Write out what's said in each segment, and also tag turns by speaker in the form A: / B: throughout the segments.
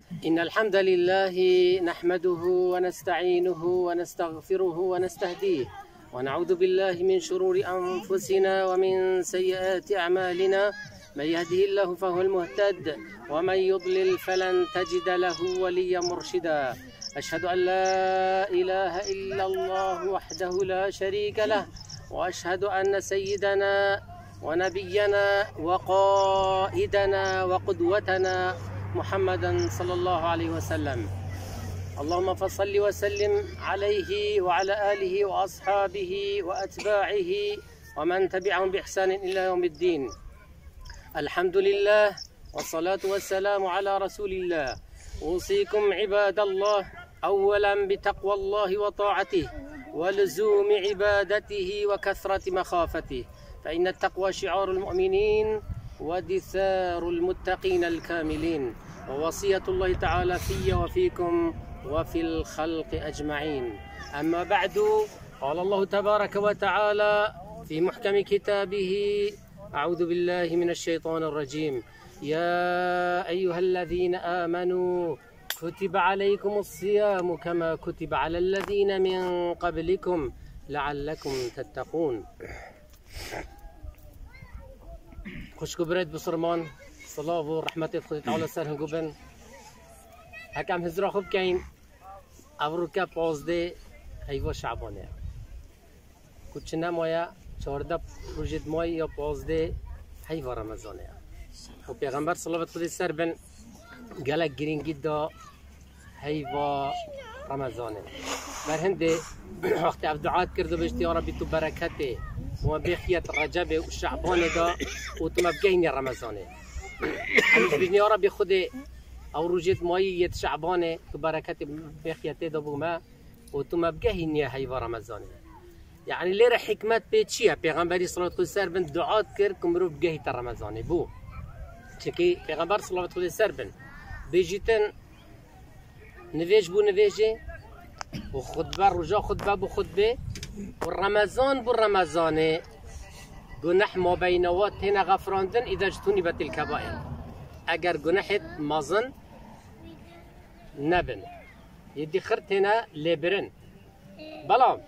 A: إن الحمد لله نحمده ونستعينه ونستغفره ونستهديه ونعوذ بالله من شرور أنفسنا ومن سيئات أعمالنا. من يهده الله فهو المهتد ومن يضلل فلن تجد له وليا مرشدا. أشهد أن لا إله إلا الله وحده لا شريك له، وأشهد أن سيدنا ونبينا وقائدنا وقدوتنا محمدا صلى الله عليه وسلم. اللهم فصل وسلم عليه وعلى آله وأصحابه وأتباعه ومن تبعهم بإحسان إلى يوم الدين. الحمد لله والصلاة والسلام على رسول الله. أوصيكم عباد الله أولا بتقوى الله وطاعته ولزوم عبادته وكثرة مخافته، فإن التقوى شعار المؤمنين ودثار المتقين الكاملين، ووصية الله تعالى في وفيكم وفي الخلق أجمعين. أما بعد، قال الله تبارك وتعالى في محكم كتابه: أعوذ بالله من الشيطان الرجيم. يا أيها الذين آمنوا كتب عليكم الصيام كما كتب على الذين من قبلكم لعلكم تتقون. خوش برید بسرمان صلاة و رحمت خود تعالی سر هنگوبن. هکم هزرا خوب کین افروکه 15 هیوا شعبانه کچ نمایا 14 روزت مای یا 15 هیوا رمضانه. و پیغمبر صلوات خود سر بن گلک گرینگی دا هیوا رمضانه. بر هنده وقتی اف دعات کرده بشتی یا ربی تو برکته و بخیت رجب و شعبان دا و تو مبگهین رمضانه. همیش بجنی یا ربی خود او روجت ماییت شعبانه تو برکت بخیت دا بوما و تو مبگهین هیوا رمضانه. یعنی لیر حکمت به چیه؟ پیغمبری صلوات خود سر بن دعات کرد که مرو بگهیت رمضانه بو چکی پیغمبر صلوات خود سر بن بیجیتن نویج بو نویجه و خطبه رجا خطبه بو خطبه و رمضان بو رمضانه گناح ما بینوات هنا غفراندن اذا اجتنبت الكبائر. اگر گناحت مازن نبن يدي خرت هنا لبرن بلا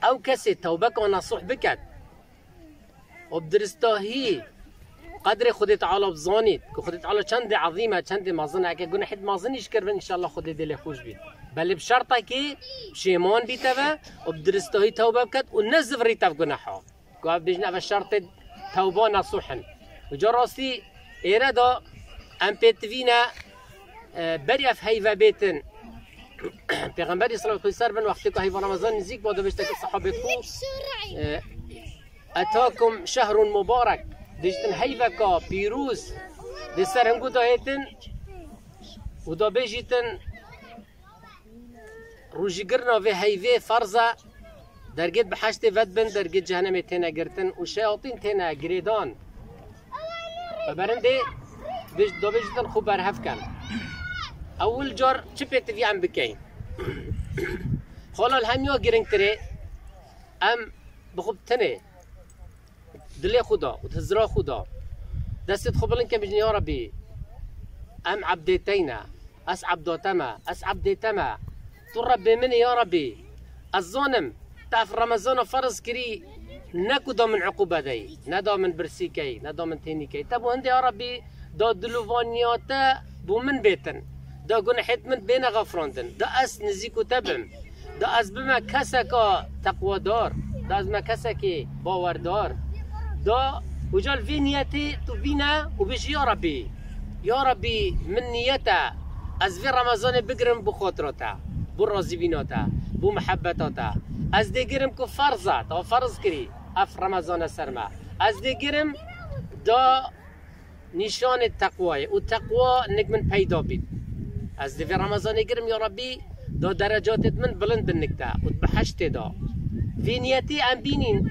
A: او کسی توبه که نصوح بکد و بدرستاهی قدر خود تعالی بزانید که خود تعالی چند عظیمه چند مازنه. اگه گناحت مازنیش کردن ان شاء الله خود دل خوش بید، بله بشرطه که پشیمان بیته و بدرستاهی توبه بکد و نزفریت اف گناحا که بجنه اف شرط توبه نصوحن. و جا راستی ایره دا ام پیتوینه بری اف هیوه بیتن پیغمبری صلی الله علیه و سلم وقتی که هیوه رمضان نزدیک باده بشته که صحابه خو اتاکم شهر مبارک دیشتن هیوه که پیروز دی سرهنگو دا هیتن و دا بیجیتن روژیگرنا و هیوه فرزه درگید بحشت ود بند درگید جهنم تینا گرتن و شیاطین تینا گریدان و برنده دا بیجیتن خوب برهف کن. اول جار چه پیتوی هم بکین خلال همیا گرنگ تره ام بخوب تنه دل خدا و تزرا خدا دستت خبلن که بجنی یا ربی ام عبدتینا اس عبداتما اس عبدتما تو ربی من یا ربی الظالم تعرف رمضان فرض کری نکو دا من عقوبه دی ندا من برسی کی ندا من تینی کی تبو هنده یا ربی دا دلوانیاتا بو من بیتن دا گناحت من بین غفراندن دا اس نزیکو تبم دا از بما کسا که تقوی دار دا از بما کسا که باوردار دا وجال في نيتي تبينا وبيجي يا ربي من نيته از في رمضان بقرم بخاطرته بالراضي بيناته بمحبتاته از دي قرم كو فرضه تا فرض كري اف رمضان سرما از دي قرم دا نشان التقوى والتقوى انك من پیدا بید از دي في رمضان قرم يا ربي دا درجات من بلند بالنكتا وتبحشت دا في نيتي ام بينين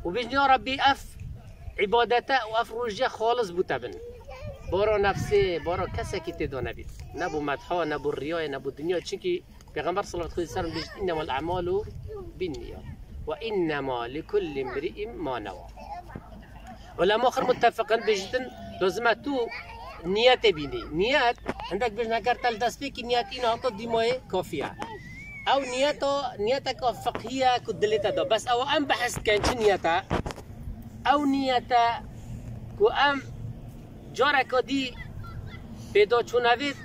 A: وبيجني يا ربي اف عبادته واف روجه خالص بوتبن بارا نفسه بارا کسی که تدا نبید نبو مدحا نبو ریای نبو دنیا چونکه پیغمبر صلی الله علیه و سلم بيجت انما الاعمال بالنیات و انما لكل امرئ ما نوى. علماء آخر متفقن بيجتن لازم تو نیت بینی نیت عندك باش نكرت الدسبيك نیت اینا تو دیمای کافیه او نیت که فقهیه کدلت دا بس او ام بحث کن چه نیته او نیته که ام جاره کدی پیدا چونوید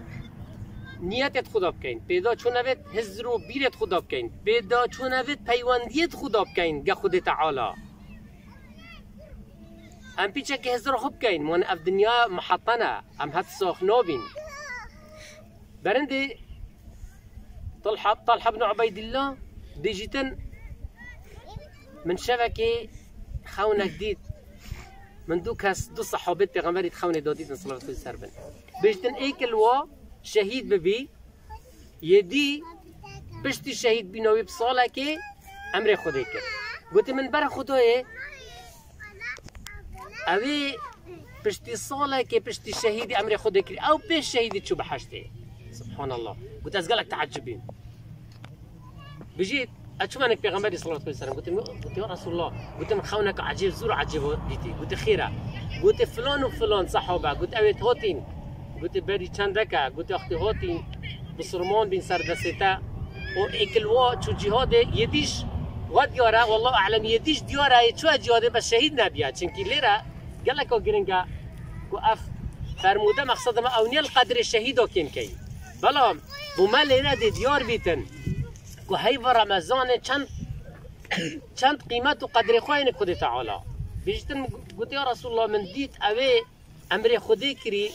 A: نیتت خدا بکن پیدا چونوید هزر و بیرت خدا بکن پیدا چونوید پیوندیت خدا بکن گه خود تعالی ام پیچه که هزر خوب کن من اف دنیا محطنه ام هات ساخ نوبین برنده طلحة بن عبيد الله ديجيتن من شبكة خونة جديد من دوكاس دو صحابة پیغمبر خونة داديتن صلى الله عليه وسلم بيجتن ايكل وا شهيد ببي يدي بشتي شهيد بنوي بصالة كي امر خده كر قلت من برا خدوه اوي بشتي صالة كي بشتي شهيد امر خده كر او بيش شهيد شو بحشته سبحان الله قلت أزقلك تعجبين بجيت أشوفك بيغمبري صلى الله عليه وسلم قلت يا رسول الله قلت من خونك عجيب زور عجيب ديتي قلت خيرة قلت فلان وفلان صحابة قلت أويت هوتين قلت بري چندكا قلت أختي هوتين بصرمان بين سردستا وإكلوا شو جهاد يديش وديارة والله أعلم يديش ديارة شو جهاد بس شهيد نبيها چنكي ليرة قال لك وجرينجا وقف فرموده مقصد ما أوني القدر الشهيد وكين كي بلام بوما ليرة ديار بيتن که هی و رمضان چند قیمت و قدر خواهی خود تعالی بیشتر گوت یا رسول الله من دید اوه امر خودی کری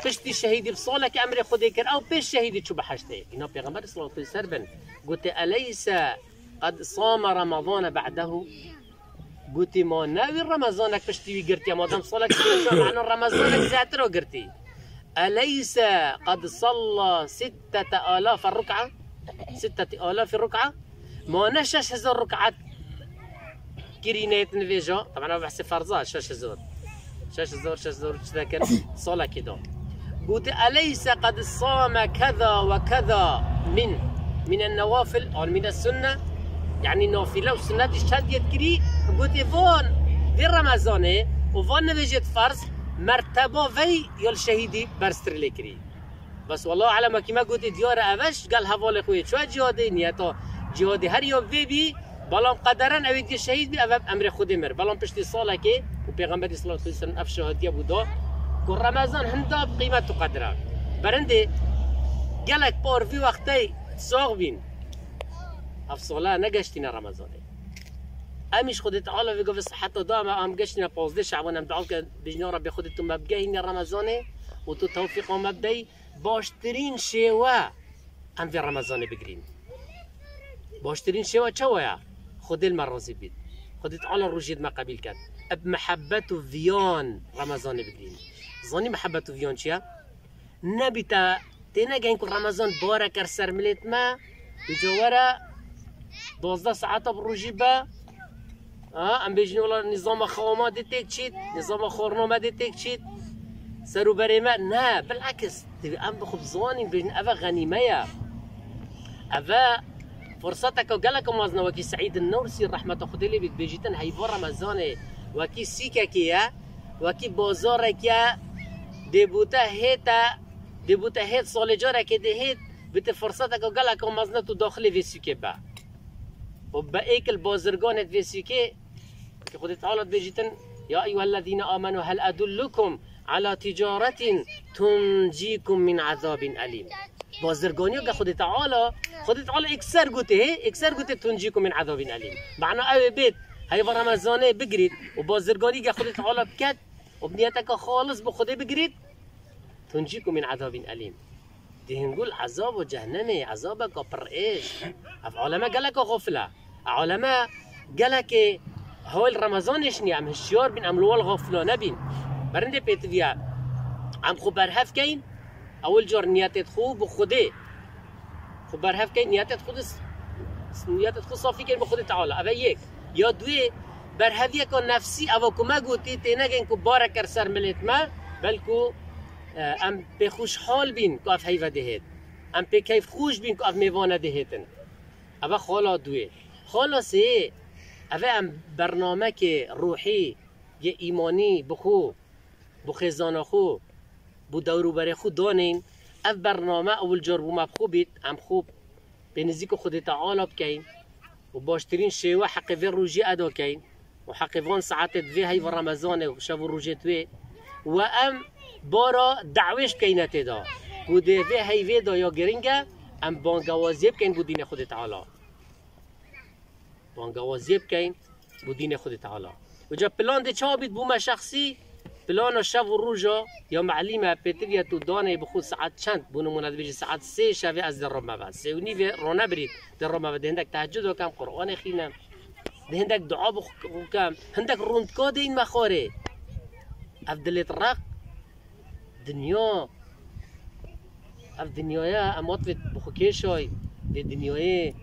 A: پشتی شهیدی بساله که امر خودی کر او پیش شهیدی چو بحشته اینا پیغمبر صلی الله علیه وسلم گوت الیس قد صام رمضان بعده گوت ما نوی رمضانک پشتی وی گرتی اما دم ساله که معنا رمضانک زیادتر رو گرتی الیس قد صلى 6000 ركعه 6000 ركعة ما نشش هزار ركعات كرينيت نفيجا طبعا انا بحسب فرضات شش هزار كذا كان صلاة كده قلت أليس قد صام كذا وكذا من النوافل أو من السنة يعني النافلة والسنة الشهد يذكري قلت فون في رمضان وفون نفيجة فرض مرتبة في يل شهيدي برستر لكري بس والله على كما قلت ديار أبش قال هفال خوي شو جهادي نياتا جهادي هر يوم بي بلام قدرن أويد الشهيد بي أمر خود مر بلام بشتي صالة كي وبيغمبر صلى الله عليه وسلم أف شهادية بودا كل رمضان هندا بقيمة قدره برندي قالك بار في وقتي صاغ بين أف صلاة نجشتنا رمضان أمش خدت تعالى في قفص حتى دام أم جشتنا 15 شعبان أم دعوك بجنا ربي خدت مبجاهين رمضان وتوفيق مبدئي باشترین شیوه ام في رمضان بگیریم باشترین شیوه چویا خود المرازی بید خودت تعالی روجید ما قبیل کرد اب محبت و ویان رمضان بگیریم زانی محبت و ویان چیه نبیتا تنگین که رمضان بارا کر سر ملیت ما بجوارا 12 ساعت بروجی با ام بیجنی والله نظام خوامات دیتک چید نظام خورنامه دیتک چید سرو بريمة نا بالعكس تبي أم بخبزاني بين أفا غنيمية أفا فرصتك وقالك مازنا وكي سعيد النورسي رحمة خدلي بيت بيجيتن هيفو رمضاني وكي سيكا كيا وكي بازارك يا ديبوتا هيت صالجارة كده هيت بيت فرصتك وقالك مازنا تو داخلي في سيكي با وبايك البازرگان في سيكي خدي تعالى بيجيتن يا أيها الذين آمنوا هل أدلكم على تجارة تنجيكم من عذاب أليم بازرگانی که خود تعالی اکثر گوته تنجيكم من عذاب أليم معنى اوه بیت هی و رمضانه بگرید و بازرگانی که خود تعالی بکد و بنیتک خالص بخوده بگرید تنجيكم من عذاب أليم دي هنقول عذاب و جهنمي عذابك پر ايش اف علماء قالك غفلة علماء قالك هو رمضانش ني عم هشيار بين املوال غفلة نبين برنده پیتویا عم خو برهف کین اول جور نیتت خوب بخوده خو برهف کین نیتت خود صافی کین بخود تعالی اول یک یا دوی برهفیه که نفسی او کما گوتی تینگین که بارکر سر ملت ما بلکو ام به خوشحال بین که اف حیوه دهید ام به کیف خوش بین که اف میوانه دهیدن اول خالا دوی خالا سه اول ام برنامه که روحی یه ایمانی بخو بو خزانه خو بو دورو بر خو دانین اف برنامه اول جار بو مبخو بیت ام خوب به نزدیک خود تعالی بکین و باشترین شیوه حق وی روزی ادا کین و حق وان ساعت وی هی و رمضان و شب روزی توی و ام بارا دعویش کینه تدا بوده وی هی وی دا یا گرینگه ام بانگوازی بکین بو دین خود تعالی بانگوازی بکین بو دین خود تعالی و جا پلان ده چا بید بو ما شخصی پلان شب و روزا یا معلمه پتریا تو دانه بخود ساعت چند بو نمونه بيجي ساعت 3 شب از در رمضان 3 و نيف رونا بريد در رمضان هندك تهجد وكم قرآن خينم ده هندك دعاء وكم هندك روند كودين مخوري افضل الرق دنيا اف دنيايا اموت بخوكيشوي دي دنياي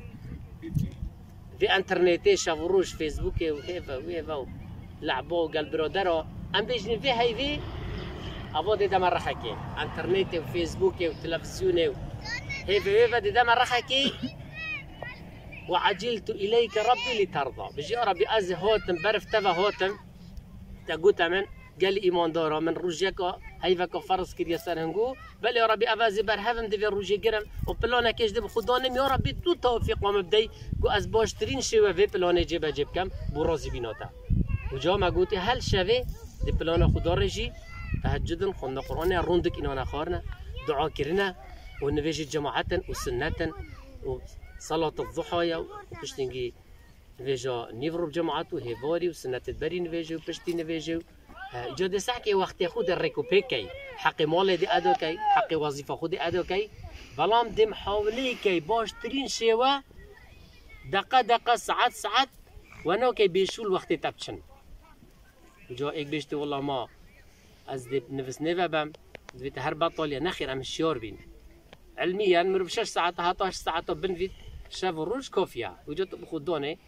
A: في انترنت شب و روز فيسبوك وهيفا لعبوا قال برادرو ام بيجني في هاي في ابو دي دم رحكي انترنت وفيسبوك وتلفزيون هيفا دي دم رحكي وعجلت اليك ربي لترضى بيجي ربي از هوتم برف تبا هوتم تقول من قال ايمان دارا من روجيكا هيفا فرض كي يسرهنجو بل يا ربي افازي برهفم دي روجي جرم وبلانا كيش دي بخدانم يا ربي تو توفيق ومبدي كو از باشترين شوه في بلانا جيب كم برازي بيناتا وجا ما قلت هل شوه دي بلانا خدا رجي تهجدن خوندن قرآن روندك إننا نخارنا دعاء كرنا ونفيج جماعة وسنة وصلاة الضحى وبشتنجي نفيجا نيفرو بجماعة وهيفاري وسنة البري نفيجو وبشتي نفيجو جاد ساكي وقت خود الريكوبيكي حق مال دي أدوكي حق وظيفة خود أدوكي بلام دي محاولي كي باشترين شوا دقة ساعات وانا كي بيشول وقت تبشن وجا ايك بيشتي والله ما از دي نفس نفبم دبيت هر بطل نخير ام الشيور بين علميا مرب 6 ساعات 11 ساعات بنفيت شاف الروج كوفيا وجت بخدوني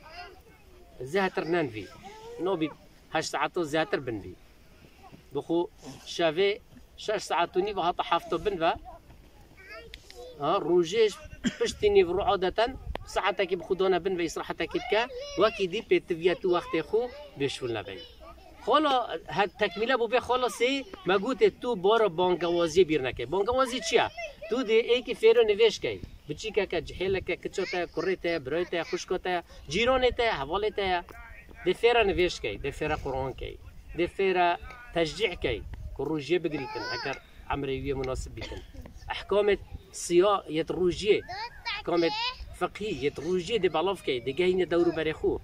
A: زهتر ننفي نوبي 8 ساعات زهتر بنفي بخو شافي 6 ساعات نيفا هطا حافظو بنفا روجيش بشتي نيفرو عادة ساعتك بخدونا بنفا يصراحتك كا وكي دي بيتفياتو وقت خو بيشولنا بين خالا هاد تکمیله بو به خالا سی مگوت تو بار بانگوازی بیر نکه بانگوازی چیه تو دی ای کی فیرو نویش کی بچی که جهل که کچوتا کریتا برایتا خوشکوتا جیرانتا حوالتا دی فیرا نویش کی دی فیرا قرآن کی دی فیرا تشجیع کی کروجی بگریتن اگر عمریه مناسب بیتن احکام سیا یتروجی احکام فقهی یتروجی دی بالاف کی دی گهین دورو برخو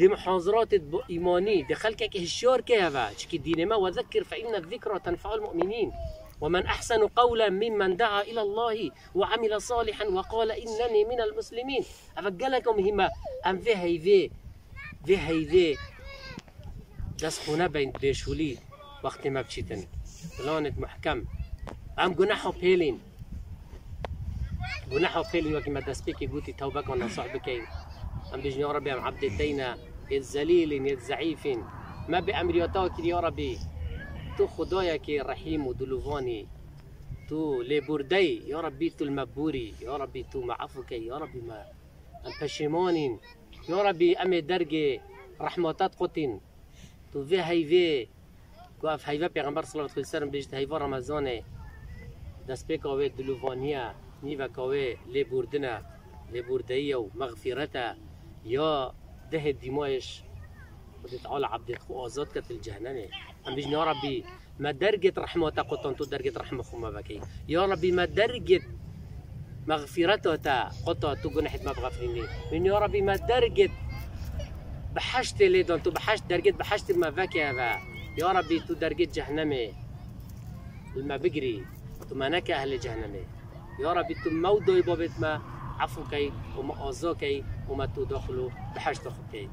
A: دي محاضرات إيمانية دي خلقك هشيار كيفا شكي دين ما وذكر فإن الذكرى تنفع المؤمنين ومن أحسن قولا ممن دعا إلى الله وعمل صالحا وقال إنني من المسلمين أفقلكم هما أم في هيذي دسخونا بين ديشولي وقت ما بشيتن بلانت محكم أم جناحو بيلين وكما دسبيكي قوتي توبك ونصح بكين أم بيجني يا ربي أم عبدتينا الذليل الضعيف ما بأمرياتك يا ربي تو خدايك رحيم ودلوفاني تو لبوردي يا ربي تو المبوري يا ربي تو معفوك يا ربي ما أم بشيمانين يا ربي أمي درجة رحمتات قطين تو في هيفي قاف هيفا بيغمبر صلى الله عليه وسلم بيجت هيفا رمضان دسبيكا وي دلوفانيا نيفا كوي لبوردنا لبوردية ومغفرتها يا ده الدمايش وتتعالى عبد خو آزاد كت الجهنم أم بيجني يا ربي ما درجة رحمتك قطن تو درجة رحمة خو بكي يا ربي ما درجة مغفرتها قطن تو جنحت ما بغفرني من يا ربي ما درجة بحشت لي دون تو بحشت درجة بحشت ما بكي يا ربي تو درجة جهنم الما بجري تو ما نك أهل جهنم يا ربي تو مودو يبابت ما عفوكي وما أزاكي وما تدخلوا بحاجة أخوكي